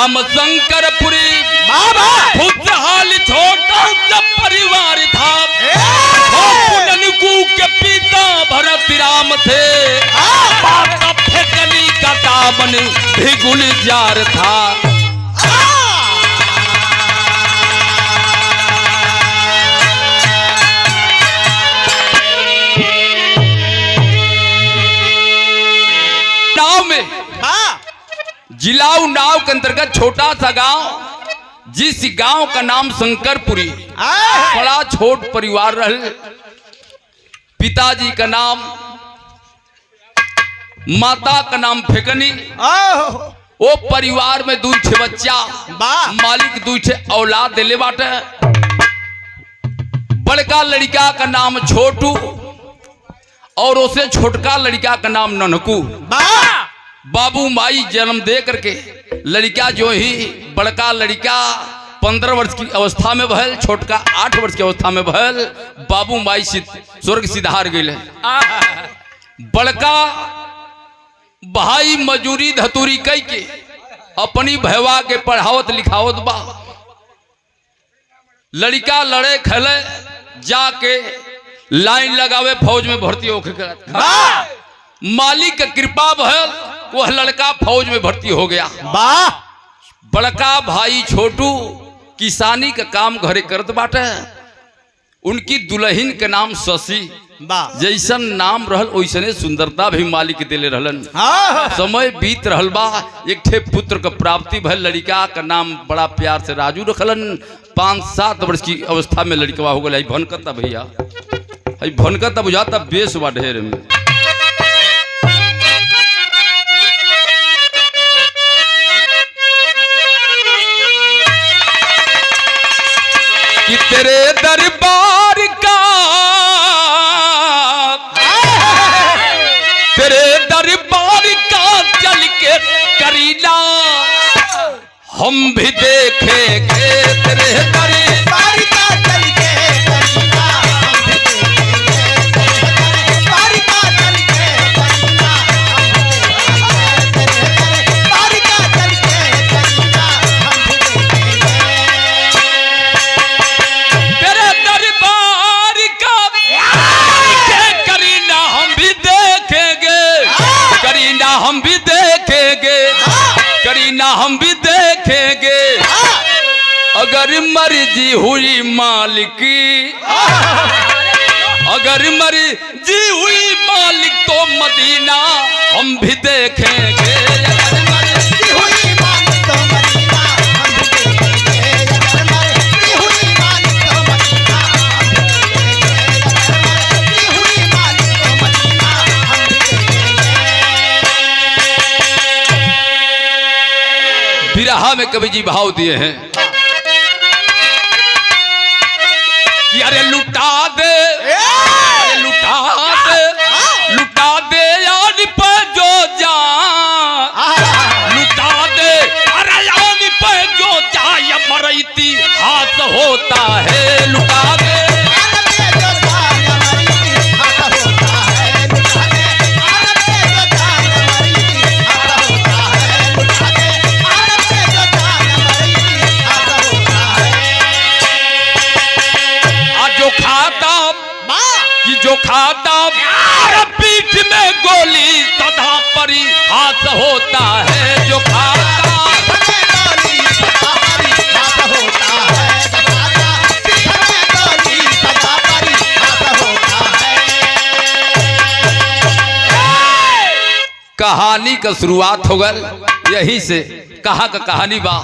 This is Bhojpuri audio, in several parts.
नाम शंकरपुरी। खुशहाल छोटा सा परिवार था। ननकू के पिता भरत राम थे। माता फेकनी का दामन भी गुलजार था। जिला उन्नाव के अंतर्गत छोटा सा गांव, जिस गांव का नाम शंकरपुरी। बड़ा छोट परिवार रहे। पिताजी का नाम, माता का नाम फेकनी। वो परिवार में 2 बच्चा, मालिक 2 औलाद दिले बाटे। बड़का लड़का का नाम छोटू और उसे छोटका लड़का का नाम ननकू। बाबू माई जन्म दे करके लड़का जो ही बड़का लड़का 15 वर्ष की अवस्था में भल, छोटका 8 वर्ष की अवस्था में भल। बाबू माई स्वर्ग सिधार गए। बड़का भाई मजूरी धतूरी कई के अपनी भैवा के पढ़ावत लिखावत बा। लड़का लड़े खेले जाके लाइन लगावे फौज में भर्ती होके। मालिक का कृपा भल, वह लड़का फौज में भर्ती हो गया। बड़का भाई छोटू किसानी का काम घरे करत बाटे। उनकी दुल्हन के नाम शशि। जैसन नाम रहल वैसने सुंदरता भी मालिक दिले रहलन। समय बीत रहल बा। एक ठे पुत्र का प्राप्ति भल। लड़का का नाम बड़ा प्यार से राजू रखलन। 5-7 वर्ष की अवस्था में लड़कवा हो गया। भनकता भैया, भनकता बुझाता बेस बा ढेर में। कि तेरे दरबार का, तेरे दरबार का चल के करीना हम भी देखेंगे। तेरे दरबार का चल के करीना हम भी देखेंगे। तेरे दरबार का चल के करीना हम भी देखेंगे। तेरे दरबार का चल के करीना हम भी हम भी देखेंगे। करीना हम भी देखेंगे। अगर मर्जी हुई मालिक, अगर मर्जी हुई मालिक तो मदीना हम भी देखेंगे। अगर मर्जी हुई मालिक तो मदीना हम भी देखेंगे। अगर मर्जी हुई मालिक तो मदीना हम भी देखेंगे। अगर मर्जी हुई मालिक तो मदीना हम भी देखेंगे। बिरहा में कवि जी भाव दिए हैं कि अरे लुटा दे, अरे लुटा दे, लुटा दे यानी पे जो जा, लुटा दे अरे यानी पे जो जा। ये मरैती हाथ होता है। लुटा दे जो खाता पीठ में गोली सदा परी हाथ होता है। जो खाता गोली सदा परी हाथ होता है। गोली सदा परी हाथ होता है। कहानी का शुरुआत हो गल यही से। कहा का कहानी बा।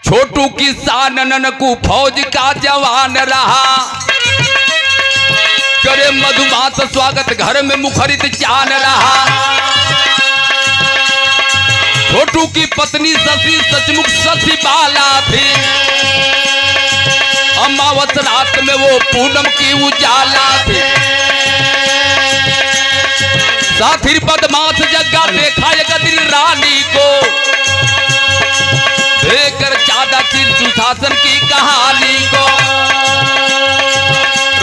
छोटू किसान ननकू फौज का जवान रहा। करे मधुमास स्वागत घर में मुखरित चान रहा। छोटू की पत्नी शशि सचमुच शशि बाला थी। अमावस रात में वो पूनम की उजाला थी। साथी बदमाश जग्गा देखा गदिर रानी को। देखकर चादा चिर सुशासन की कहानी को।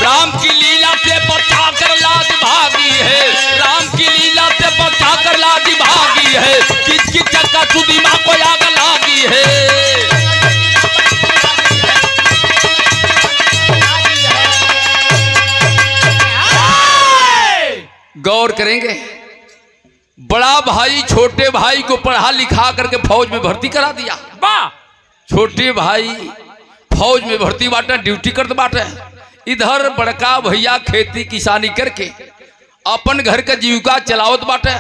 राम की लीला से बचा कर लाज भागी है। राम की लीला से बचा कर लाज भागी है। किसकी चक्का सुदी माँ को आग लागी है। गौर करेंगे, बड़ा भाई छोटे भाई को पढ़ा लिखा करके फौज में भर्ती करा दिया। छोटे भाई फौज में भर्ती बाटे, ड्यूटी करते बाटे। इधर बड़का भैया खेती किसानी करके अपन घर का जीविका चलावत बाटे।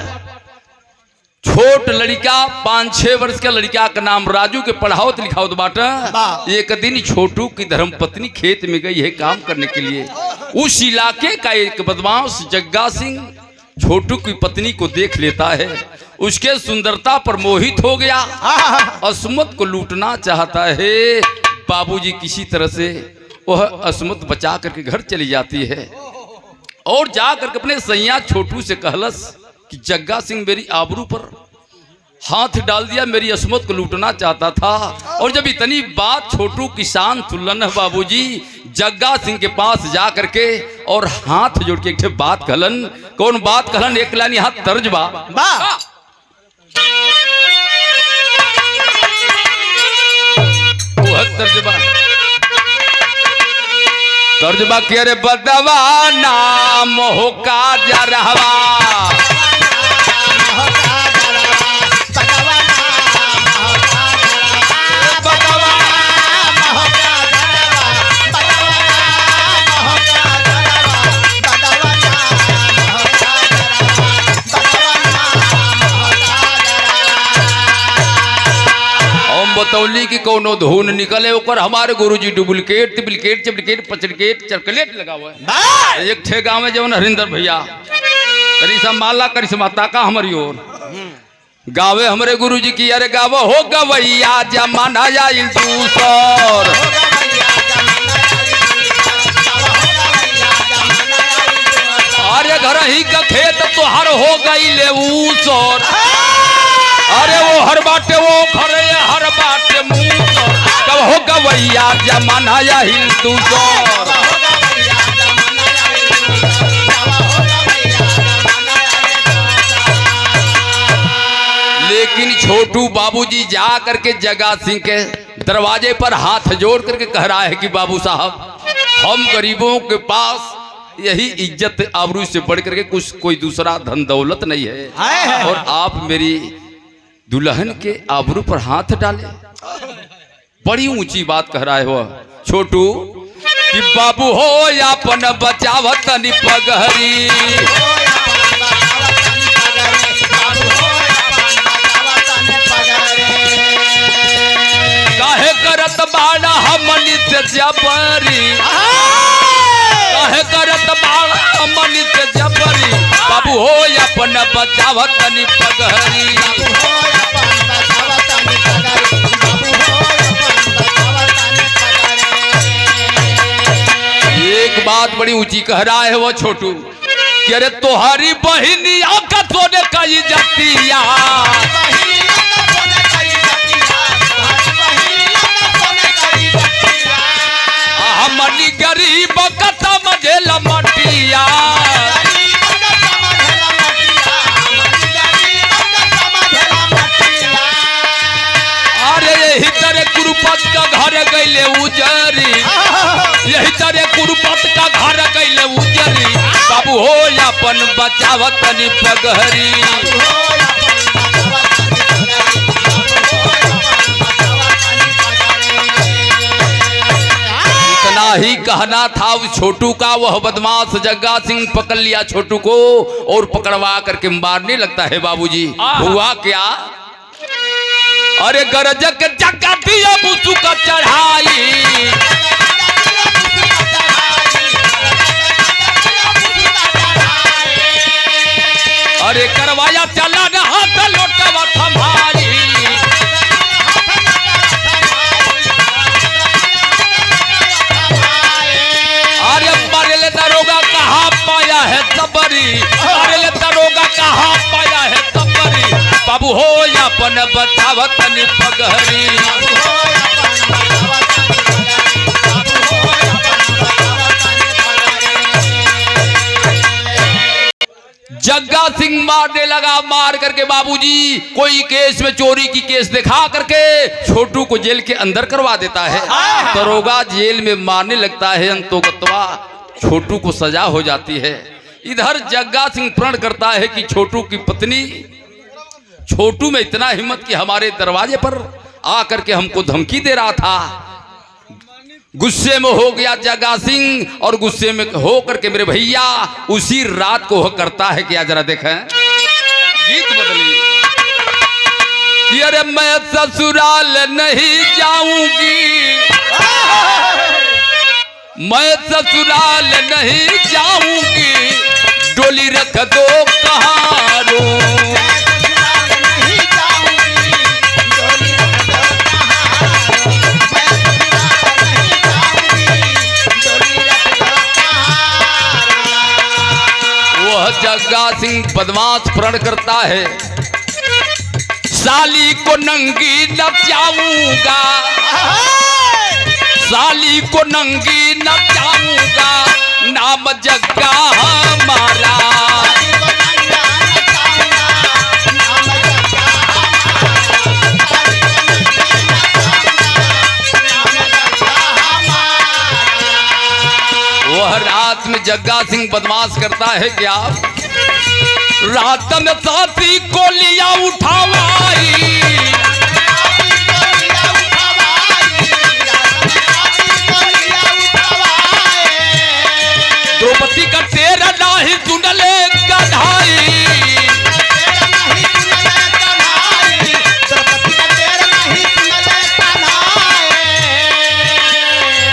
छोट लड़का 5-6 वर्ष का लड़का का नाम राजू के पढ़ावत लिखावत बाटे। एक दिन छोटू की धर्मपत्नी खेत में गई है काम करने के लिए। उस इलाके का एक बदमाश जग्गा सिंह छोटू की पत्नी को देख लेता है, उसके सुंदरता पर मोहित हो गया, असमत को लूटना चाहता है। बाबूजी किसी तरह से वह असमत बचा करके घर चली जाती है और जा करके अपने सैया छोटू से कहलस कि जग्गा सिंह मेरी आबरू पर हाथ डाल दिया, मेरी असमत को लूटना चाहता था। और जब इतनी बात छोटू किसान तुलन बाबूजी जग्गा सिंह के पास जा करके और हाथ जोड़ के एक बात कहलन। कौन बात कहलन? एक लानी हाथ तर्जबा तर्जबा के रे बदवा नाम हो का जा रहवा बतौली की कोनो धुन निकले ओकर हमारे गुरुजी डुप्लीकेट तिप्लीकेट चिप्लीकेट पचड़केट चरकलेट लगा हुआ है। एक ठे गाँव में जवन हरिंदर भैया करिशा माला करिशमा ताका हमारी ओर गावे हमरे गुरुजी की अरे गाव हो गवैया जमाना आइल दूसर अरे घर ही का खेत तोहर हो गई ले ऊसर अरे वो हर बाटे वो खरे हर बाटे मुंह कब हो गवैया जमाना या हिंदू लेकिन छोटू बाबूजी जा करके जग्गा सिंह के दरवाजे पर हाथ जोड़ करके कह रहा है कि बाबू साहब हम गरीबों के पास यही इज्जत आबरू से बढ़ करके कुछ कोई दूसरा धन दौलत नहीं है और आप मेरी दुल्हन के आबरू पर हाथ डाले। बड़ी ऊंची बात कह रहा है वह छोटू कि बाबू हो अपन बचावत पगहरी काहे करत बाड़ा हमनी से जबरी काहे करत बाड़ा हमनी से जबरी बाबू हो अपन बचावत पगहरी एक बात बड़ी ऊंची कह रहा है वो छोटू कि अरे तोहारी बहिनिया का सोने का इज्जतिया हमनी गरीब का समझे लमटिया अरे यही तरह कुरुपत का घर गईले उजरी यही तरह कुरुपत का घर गईले उजरी बाबू हो अपन बचावत पगहरी इतना ही कहना था उस छोटू का। वह बदमाश जग्गा सिंह पकड़ लिया छोटू को और पकड़वा करके मारने लगता है बाबूजी। हुआ क्या? अरे गरजक जग्गा दिया बुसु का चढ़ाई अरे करवाया चला न हाथ लोटवा थमाई अरे मारे ले दरोगा कहाँ पाया है सबरी मारे ले दरोगा कहाँ पाया है सबरी बाबू हो अपन बचावत पगहरी जग्गा सिंह मारने लगा। मार करके बाबूजी कोई केस में चोरी की केस दिखा करके छोटू को जेल के अंदर करवा देता है। दरोगा जेल में मारने लगता है, अंतोगत्वा छोटू को सजा हो जाती है। इधर जग्गा सिंह प्रण करता है कि छोटू की पत्नी, छोटू में इतना हिम्मत कि हमारे दरवाजे पर आकर के हमको धमकी दे रहा था। गुस्से में हो गया जग्गा सिंह और गुस्से में हो करके मेरे भैया उसी रात को करता है क्या, जरा देखें गीत बदली कि अरे मैं ससुराल नहीं जाऊंगी, मैं ससुराल नहीं जाऊंगी, डोली रख दो कहारो। वह जग्गा सिंह बदमाश प्रण करता है, साली को नंगी नचाऊंगा, साली को नंगी नचाऊंगा, नाम जग्गा हमारा। वह रात में जग्गा सिंह बदमाश करता है क्या, रात में साथी को लिया उठावाई, द्रौपदी का तेरा नाही सुनले कन्हाई,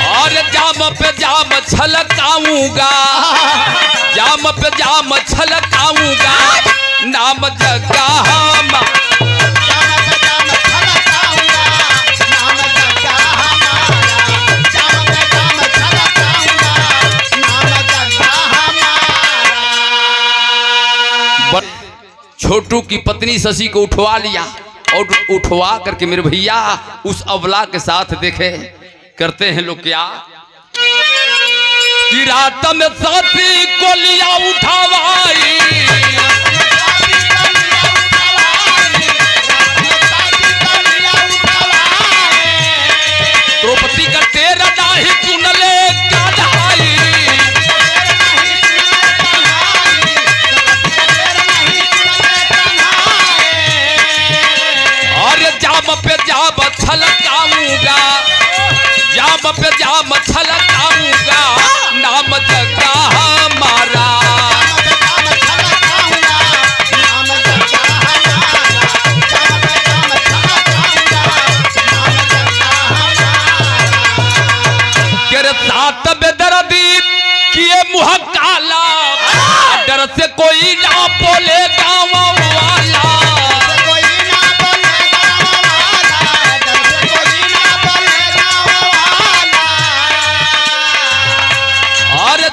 और जाम पे जाम छलकाऊंगा, जाम पे जाम छलकाऊंगा, नाम जग्गा हमारा। छोटू की पत्नी शशि को उठवा लिया और उठवा करके मेरे भैया उस अबला के साथ देखे करते हैं लोग क्या कि रात में साथी को लिया उठावाई, द्रौपदी का तेरा नाही सुनले कन्हाई, जाम पे जाम छलकाऊंगा, जाम पे जाम छलकाऊंगा, नाम जग्गा हमारा। तेरे साथ बेदर्दी किए मुँह काला, डर से कोई ना बोले गाँव वाला,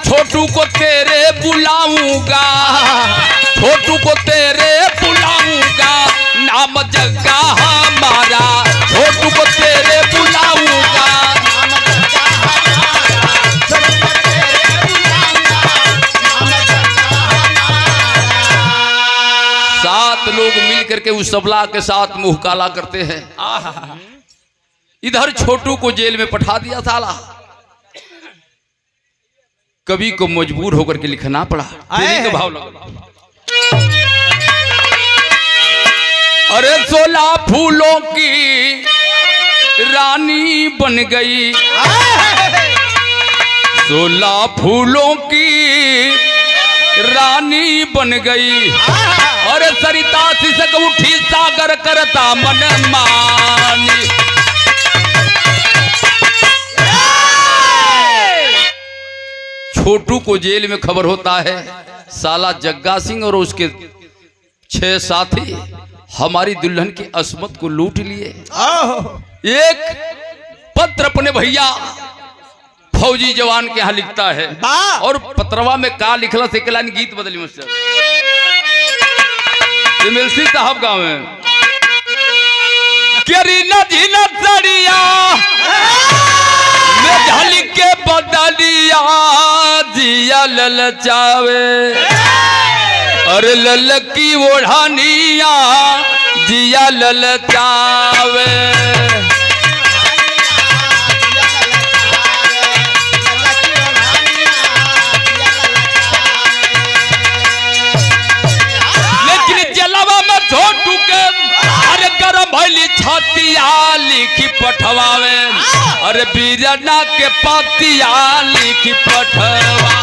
छोटू को तेरे बुलाऊंगा, छोटू को तेरे बुलाऊंगा, नाम जग्गा हमारा, छोटू को तेरे बुलाऊंगा। सात लोग मिलकर के उस सबला के साथ मुंह काला करते हैं। इधर छोटू को जेल में पठा दिया साला, कवि को मजबूर होकर के लिखना पड़ा। का भाव लगा, अरे 16 फूलों की रानी बन गई, 16 फूलों की रानी बन गई, अरे सरिता सिसक उठी सागर करता मन मानी। छोटू को जेल में खबर होता है साला जग्गा सिंह और उसके 6 साथी हमारी दुल्हन की अस्मत को लूट लिए। एक पत्र अपने भैया फौजी जवान के यहाँ लिखता है और पत्रवा में का लिखला से लाइन गीत बदली मुझसे मिलसी साहब गाँव में के बदलिया जिया ललचावे, अरे ललकी ओढ़ानिया जिया ललचावे, लिखी पठवावे, अरे बीरना के पतिया लिखी पठवावे।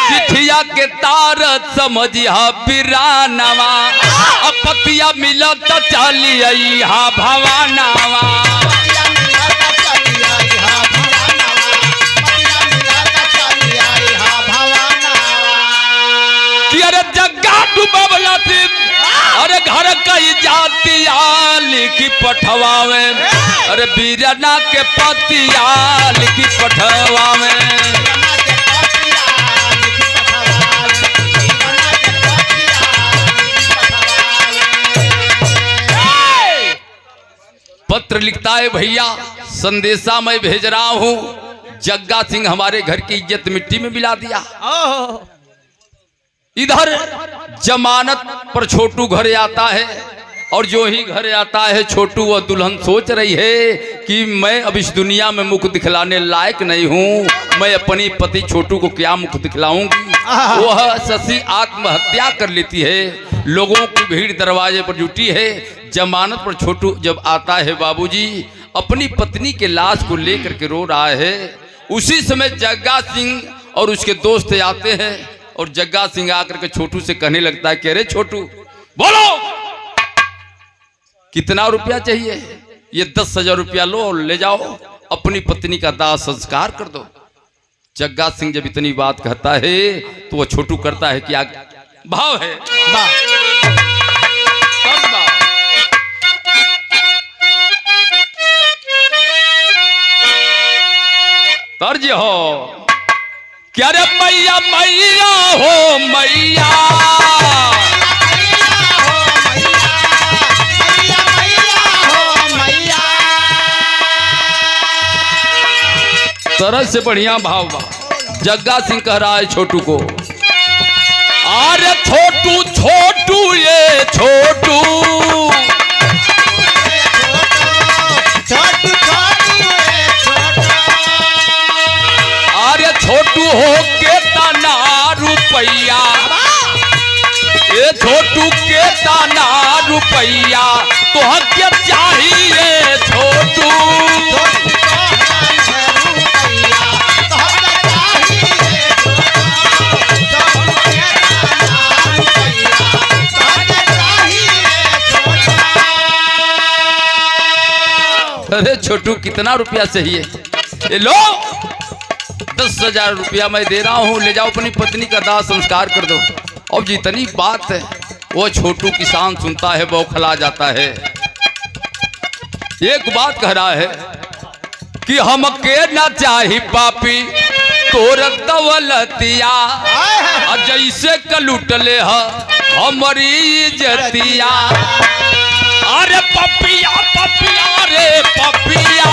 चिठिया के तार समझिया बिरानवा, पतिया मिलत चली हा भवानवा। अरे जग्गा डूबला थी, अरे घर कई जातिया लिखी पठवावे, अरे बीरना के पतिया लिखी पठवावे। पत्र लिखता है भैया, संदेशा मैं भेज रहा हूं, जग्गा सिंह हमारे घर की इज्जत मिट्टी में मिला दिया। इधर जमानत पर छोटू घर आता है, और जो ही घर आता है छोटू व दुल्हन सोच रही है कि मैं अब इस दुनिया में मुख दिखलाने लायक नहीं हूं, मैं अपनी पति छोटू को क्या मुख दिखलाऊंगी। वह शशि आत्महत्या कर लेती है। लोगों की भीड़ दरवाजे पर जुटी है। जमानत पर छोटू जब आता है बाबूजी, अपनी पत्नी के लाश को लेकर के रो रहा है। उसी समय जग्गा सिंह और उसके दोस्त आते हैं, और जग्गा सिंह आकर के छोटू से कहने लगता है कि अरे छोटू बोलो कितना रुपया चाहिए? ये 10,000 रुपया लो और ले जाओ, अपनी पत्नी का दाह संस्कार कर दो। जग्गा सिंह जब इतनी बात कहता है तो वह छोटू करता है कि भाव है तर्ज हो क्या रे मैया मैया हो मैया, तरह से बढ़िया भाव बा। जग्गा सिंह कह रहा है छोटू को, अरे छोटू छोटू ये छोटू, अरे छोटू हो के तना रुपैया, ये छोटू के तना रुपैया तो क्या चाहिए छोटू? अरे छोटू कितना रुपया चाहिए? ये लो 10,000 रुपया मैं दे रहा हूँ, ले जाओ अपनी पत्नी का दाह संस्कार कर दो। और जितनी बात है वो छोटू किसान सुनता है, बौखला जाता है। एक बात कह रहा है कि हम के ना चाही पापी तोर दौलतिया, जैसे कलुटले हमारी इज्जतिया। अरे पपिया पपिया रे पपिया,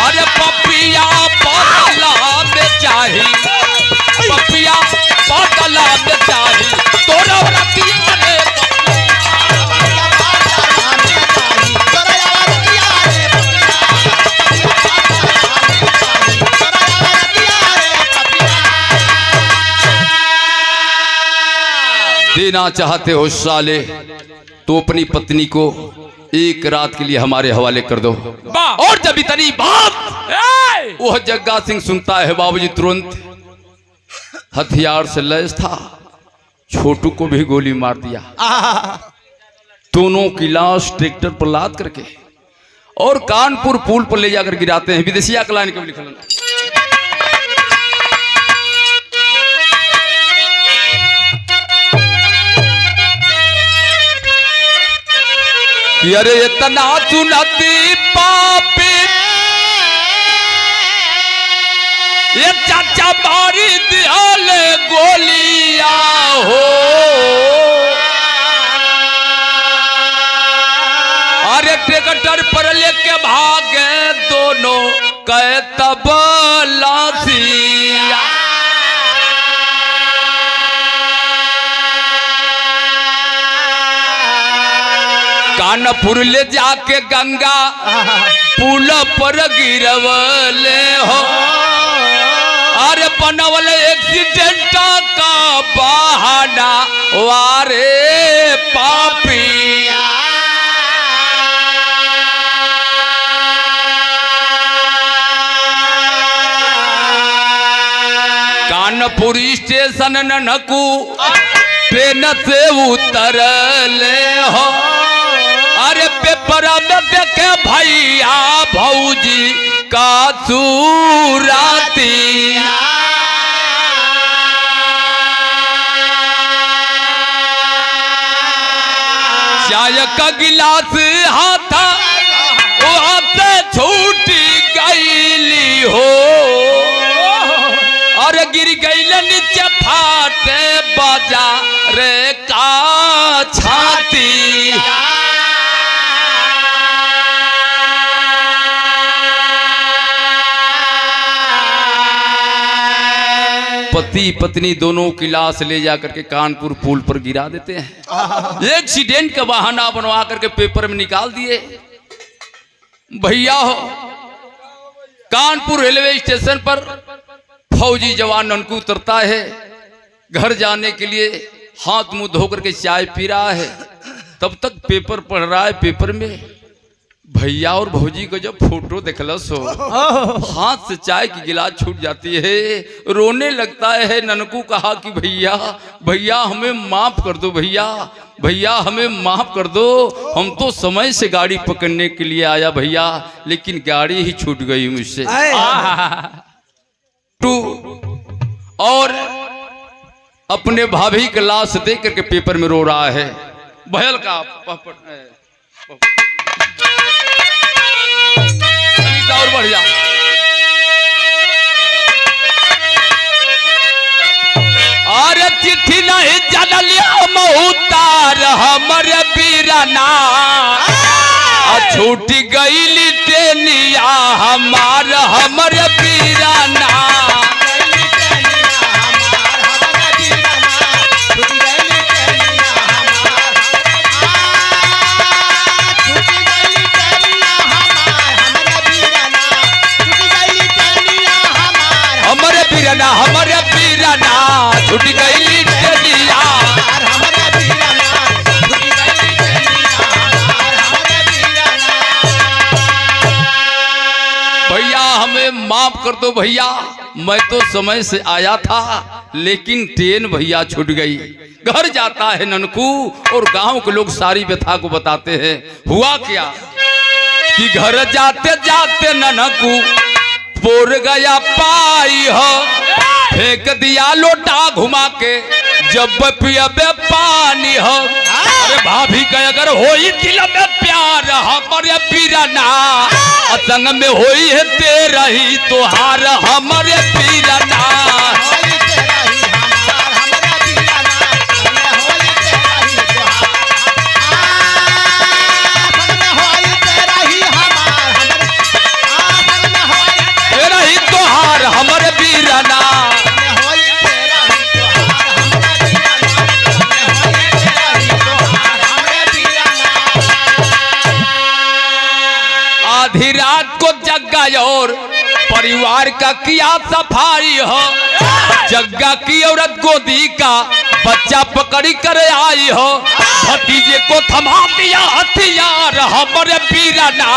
अरे पपिया बदला में चाही, पपिया बदला में चाही तोरा रतिया रे देना चाहते हो साले तो अपनी पत्नी को एक रात के लिए हमारे हवाले कर दो। और जब इतनी बात वह जग्गा सिंह सुनता है बाबूजी तुरंत हथियार से लैस था, छोटू को भी गोली मार दिया। दोनों की लाश ट्रैक्टर पर लाद करके और कानपुर पुल पर ले जाकर गिराते हैं। विदेशिया कलान के लिखल कि अरे इतना चुनती पापी ये चाचा मारी दियाल गोलिया हो, अरे ट्रैक्टर पर लेके भागे दोनों कह तबला सिया। कानपुर ले जाके गंगा पुल पर गिरवले हो। अरे बनवल एक्सीडेंट का बहाना वारे पापिया। कानपुर स्टेशन ननकू ट्रेन से उतरले हो। अरे पेपर में देखे भैया भौजी का सूराती। चाय का गिलास हाथ वहां से छूटी गईली हो। और गिर गई नीचे फाटे बाजार का छाती। पति पत्नी दोनों की लाश ले जाकर के कानपुर पुल पर गिरा देते हैं। एक्सीडेंट का बहाना बनवा करके पेपर में निकाल दिए। भैया हो कानपुर रेलवे स्टेशन पर फौजी जवान ननकू उतरता है। घर जाने के लिए हाथ मुंह धो करके चाय पी रहा है। तब तक पेपर पढ़ रहा है। पेपर में भैया और भौजी को जब फोटो देखलस हो, हाथ से चाय की गिलास छूट जाती है, रोने लगता है। ननकू कहा कि भैया भैया हमें माफ कर दो, भैया भैया हमें माफ कर दो। हम तो समय से गाड़ी पकड़ने के लिए आया भैया, लेकिन गाड़ी ही छूट गई मुझसे। और अपने भाभी की लाश देख करके पेपर में रो रहा है। बहल का और बढ़िया। अरे चिट्ठी नहीं जल लिया महूतार हमर बीराना। छूट गई टेनिया हमार हमर बीराना। हमारे बीराना छूट गई टेनिया। भैया हमें माफ कर दो भैया, मैं तो समय से आया था, लेकिन ट्रेन भैया छूट गई। घर जाता है ननकू और गांव के लोग सारी व्यथा को बताते हैं। हुआ क्या कि घर जाते जाते ननकू पोर गया पाई हो। फेंक दिया लोटा घुमा के जब पियबे पानी हो। अरे भाभी का अगर होई दिल में प्यार हमारे बीराना, संग में होई है तेरा ही तोहार हमारे बीराना। हमारे बीराना आधी रात को जग्गा और परिवार का किया सफाई हो। जग्गा की औरत गोदी का बच्चा पकड़ी कर आई हो। भतीजे को थमा दिया हथियार हमारे बीराना।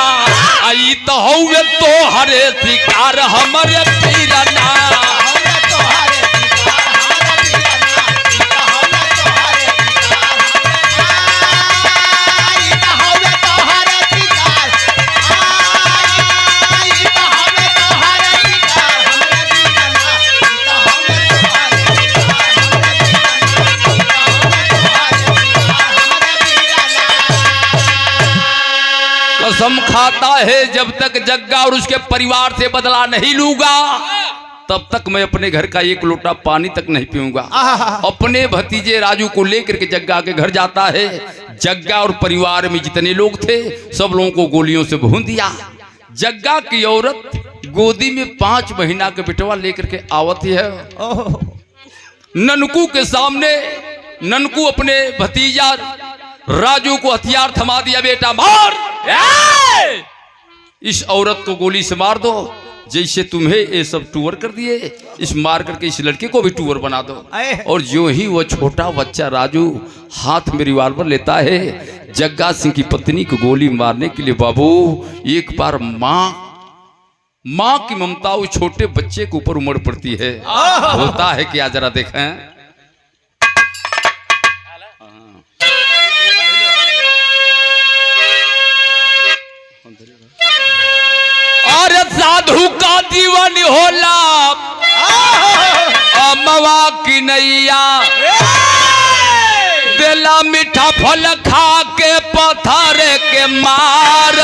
आई तो हुए तो हरे शिकार हमारे बीराना। कसम खाता है जब तक जग्गा और उसके परिवार से बदला नहीं लूंगा, तब तक मैं अपने घर का एक लोटा पानी तक नहीं पीऊंगा। अपने भतीजे राजू को लेकर के जग्गा के घर जाता है। जग्गा और परिवार में जितने लोग थे सब लोगों को गोलियों से भून दिया। जग्गा की औरत गोदी में 5 महीना के बेटवा लेकर के आवती है। ननकू के सामने ननकू अपने भतीजा राजू को हथियार थमा दिया, बेटा मार, इस औरत को गोली से मार दो, जैसे तुम्हें ये सब टूअर कर दिए, इस मार करके इस लड़के को भी टूअर बना दो। और जो ही वो छोटा बच्चा राजू हाथ में रिवॉल्वर लेता है, जग्गा सिंह की पत्नी को गोली मारने के लिए, बाबू एक बार माँ की ममता उस छोटे बच्चे के ऊपर उमड़ पड़ती है। होता है क्या, जरा देखें। अरे साधु का जीवन होला अमवा की नैया, दिला मीठा फल खा के पत्थर के मार,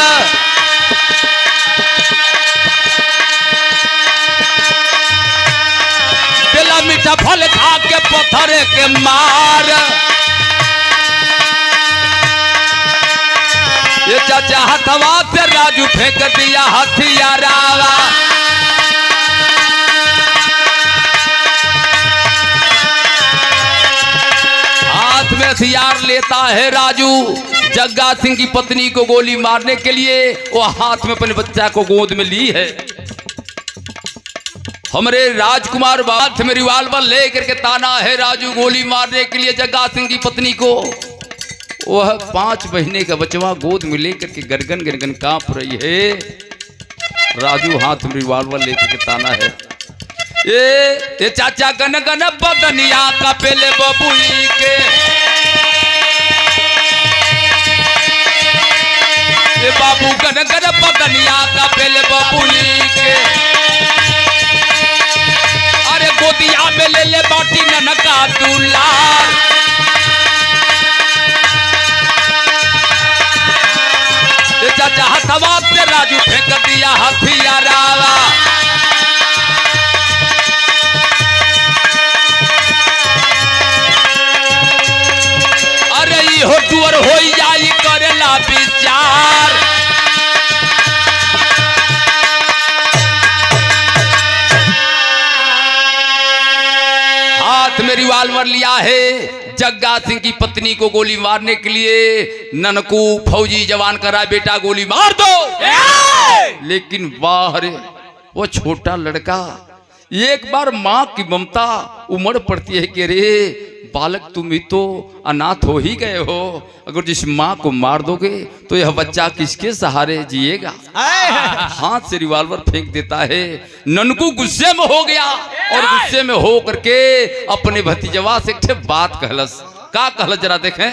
दिला मीठा फल खा के पत्थर के मार। ये चाचा हथवा से राजू फेंक दिया हथियार, हाथ में हथियार लेता है राजू जग्गा सिंह की पत्नी को गोली मारने के लिए। वो हाथ में अपने बच्चा को गोद में ली है। हमारे राजकुमार हाथ में रिवॉल्वर लेकर के ताना है राजू गोली मारने के लिए जग्गा सिंह की पत्नी को। वह 5 महीने का बचवा गोद में लेकर के गरगन गरगन कांप रही है। राजू हाथ में रिवॉल्वर लेकर के ताना है, ये चाचा गन गन बदनिया का पहले बबुई के, ये बाबू गन गन बदनिया का पहले बबुई के। अरे गोदिया में ले ले बाटी ननका दुलार, चाचा हथवा से राजू फेंक दिया हथियार। अरे हो टूअर हो जाई करेला विचार, हाथ में रिवॉल्वर लिया है जग्गा सिंह की पत्नी को गोली मारने के लिए। ननकू फौजी जवान करा, बेटा गोली मार दो, लेकिन बाहर वो छोटा लड़का, एक बार माँ की ममता उमड़ पड़ती है कि रे बालक तुम ही तो अनाथ हो ही गए हो, अगर जिस माँ को मार दोगे तो यह बच्चा किसके सहारे जिएगा। हाथ से रिवॉल्वर फेंक देता है। ननकू गुस्से में हो गया और गुस्से में हो करके अपने भतीजवा से एक बात कहलस। का कहलस जरा देखें।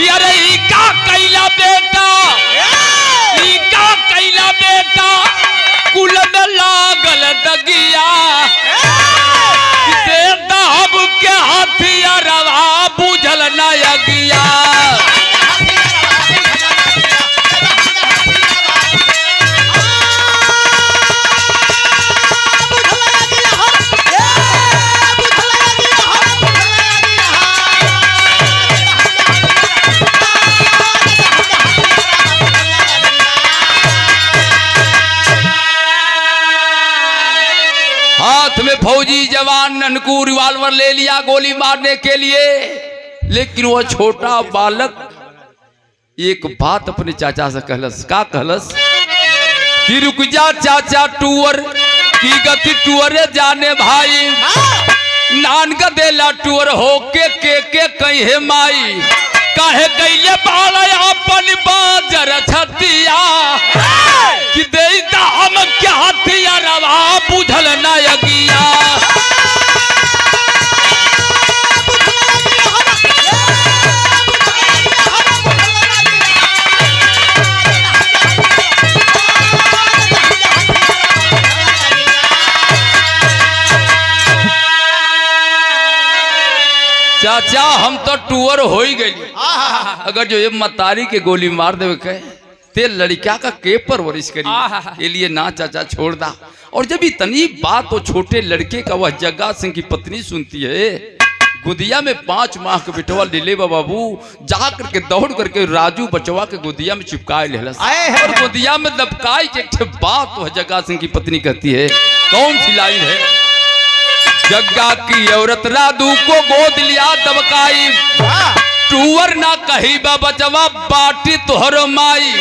अरे का कैला बेटा, का कैला बेटा, कुल में लागल दगिया, दाब के हथियारवा बुझल न अगिया। हाथ में फौजी जवान ननकू रिवॉल्वर ले लिया गोली मारने के लिए, लेकिन वो छोटा बालक एक बात अपने चाचा से कहलस। का कहलस कि रुक जा चाचा, टूअर की गति टूअरे जाने भाई, नान का देला टूअर होके के कहे माई, काहे कैले बाला अपन बाजर छतिया, कि देता हम क्या हथियारवा बुझल न अगिया। चाचा हम तो टूअर हो ही गई, अगर जो ये मतारी के गोली मार देवे कहे ते लड़का का के परवरिश करी, ये लिए ना चाचा छोड़ दा। और जब इतनी बात तो छोटे लड़के का वह जग्गा सिंह की पत्नी सुनती है, गोदिया में 5 माह के बिटवा ले ले बाबू, जा करके दौड़ करके राजू बचवा के गोदिया में चिपकाए लेलस और गोदिया में दबकाई के एक बात तो जग्गा सिंह की पत्नी कहती है, कौन सी लाइन है? जग्गा की औरत राधू को गोद लिया दबकाई, टूवर ना कही बचवा बाटी तोहर माई,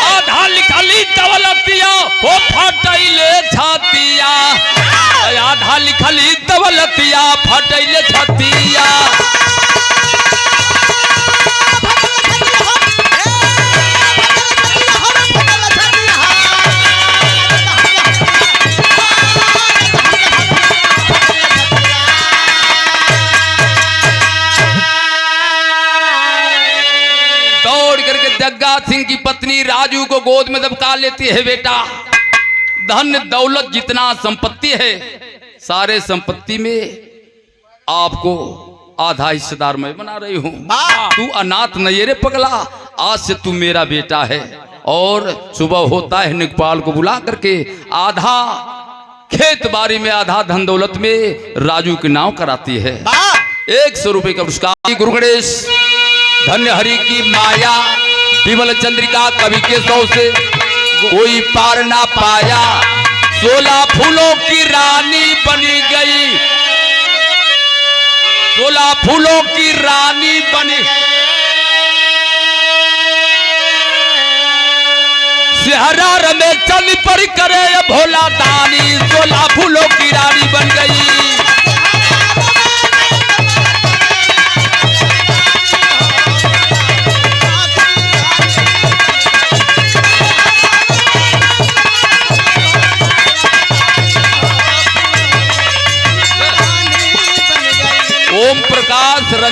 आधा लिखली दौलतिया हो फटैले छातिया, आधा लिखली दौलतिया फटैले छातिया। जग्गा सिंह की पत्नी राजू को गोद में दबका लेती है। बेटा, धन दौलत जितना संपत्ति है, सारे संपत्ति में आपको आधा हिस्सेदार मैं बना रही हूं। तू अनाथ नहीं रे पगला, आज से तू मेरा बेटा है। और सुबह होता है निकपाल को बुला करके आधा खेत बाड़ी में आधा धन दौलत में राजू के नाम कराती है। 100 रुपए का पुरस्कार। गुरु गणेश, धन्य हरि की माया, विमल चंद्रिका कवि के सौ से कोई पार ना पाया, 16 फूलों की रानी बनी गई, 16 फूलों की रानी बनी, सिहरा में चल पर करे भोला दानी, 16 फूलों की रानी बन गई।